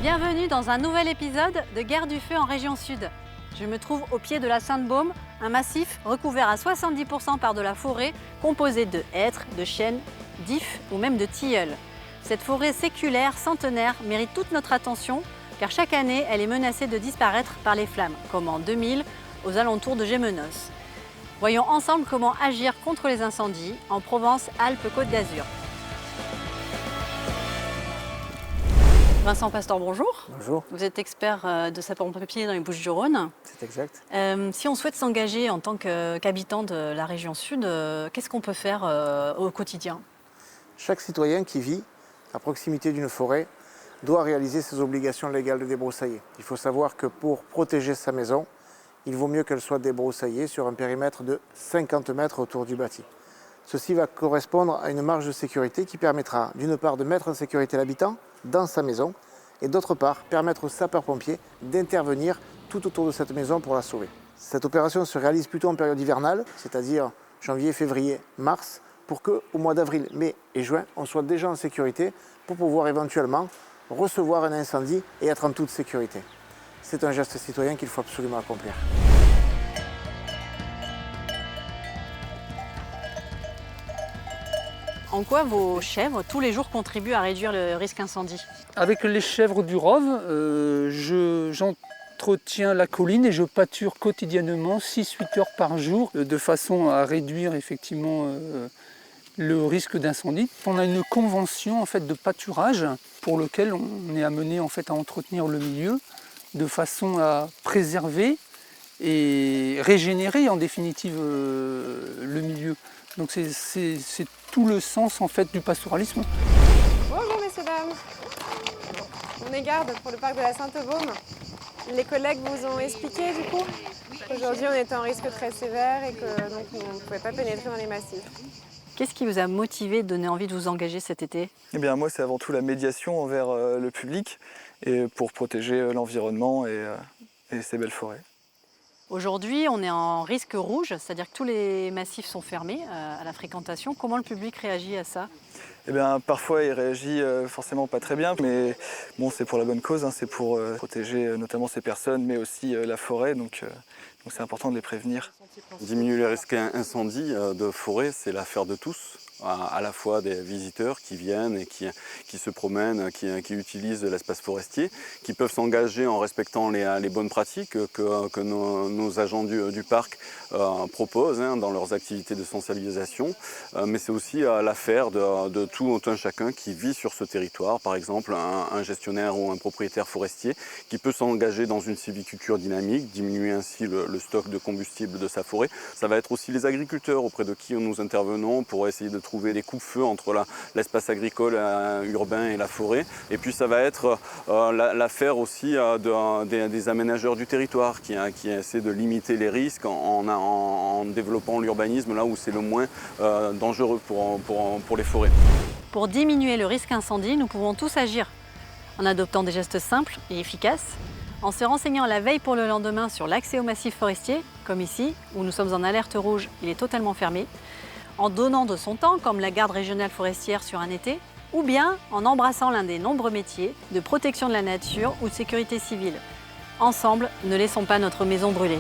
Bienvenue dans un nouvel épisode de Guerre du Feu en région sud. Je me trouve au pied de la Sainte-Baume, un massif recouvert à 70% par de la forêt composée de hêtres, de chênes, d'ifs ou même de tilleuls. Cette forêt séculaire, centenaire, mérite toute notre attention car chaque année, elle est menacée de disparaître par les flammes, comme en 2000 aux alentours de Gémenos. Voyons ensemble comment agir contre les incendies en Provence-Alpes-Côte d'Azur. Vincent Pastor, bonjour. Bonjour. Vous êtes expert de sapeurs-pompiers dans les Bouches-du-Rhône. C'est exact. Si on souhaite s'engager en tant qu'habitant de la région sud, qu'est-ce qu'on peut faire au quotidien? Chaque citoyen qui vit à proximité d'une forêt doit réaliser ses obligations légales de débroussailler. Il faut savoir que pour protéger sa maison, il vaut mieux qu'elle soit débroussaillée sur un périmètre de 50 mètres autour du bâti. Ceci va correspondre à une marge de sécurité qui permettra d'une part de mettre en sécurité l'habitant dans sa maison et d'autre part permettre aux sapeurs-pompiers d'intervenir tout autour de cette maison pour la sauver. Cette opération se réalise plutôt en période hivernale, c'est-à-dire janvier, février, mars, pour qu'au mois d'avril, mai et juin, on soit déjà en sécurité pour pouvoir éventuellement recevoir un incendie et être en toute sécurité. C'est un geste citoyen qu'il faut absolument accomplir. En quoi vos chèvres, tous les jours, contribuent à réduire le risque incendie? Avec les chèvres du Rove, j'entretiens la colline et je pâture quotidiennement 6-8 heures par jour de façon à réduire effectivement le risque d'incendie. On a une convention en fait, de pâturage pour lequel on est amené en fait, à entretenir le milieu de façon à préserver et régénérer en définitive le milieu. Donc c'est tout le sens en fait, du pastoralisme. Bonjour messieurs, dames. On est garde pour le parc de la Sainte-Baume. Les collègues vous ont expliqué du coup qu'aujourd'hui on était en risque très sévère et que donc on ne pouvait pas pénétrer dans les massifs. Qu'est-ce qui vous a motivé, donné envie de vous engager cet été? Eh bien, moi, c'est avant tout la médiation envers le public et pour protéger l'environnement et ces belles forêts. Aujourd'hui, on est en risque rouge, c'est-à-dire que tous les massifs sont fermés à la fréquentation. Comment le public réagit à ça? Eh bien, parfois, il réagit forcément pas très bien, mais bon, c'est pour la bonne cause, hein, c'est pour protéger notamment ces personnes, mais aussi la forêt, donc c'est important de les prévenir. Diminuer les risques incendie de forêt, c'est l'affaire de tous, à la fois des visiteurs qui viennent et qui se promènent, qui utilisent l'espace forestier, qui peuvent s'engager en respectant les bonnes pratiques que nos agents du parc proposent dans leurs activités de sensibilisation. Mais c'est aussi l'affaire de tout un chacun qui vit sur ce territoire, par exemple un gestionnaire ou un propriétaire forestier qui peut s'engager dans une sylviculture dynamique, diminuer ainsi le stock de combustible de sa forêt. Ça va être aussi les agriculteurs auprès de qui nous intervenons pour essayer de trouver des coups-feu entre l'espace agricole urbain et la forêt. Et puis ça va être l'affaire aussi des aménageurs du territoire qui essaient de limiter les risques en développant l'urbanisme là où c'est le moins dangereux pour les forêts. Pour diminuer le risque incendie, nous pouvons tous agir en adoptant des gestes simples et efficaces, en se renseignant la veille pour le lendemain sur l'accès au massif forestier, comme ici, où nous sommes en alerte rouge, il est totalement fermé, en donnant de son temps, comme la garde régionale forestière sur un été, ou bien en embrassant l'un des nombreux métiers de protection de la nature ou de sécurité civile. Ensemble, ne laissons pas notre maison brûler.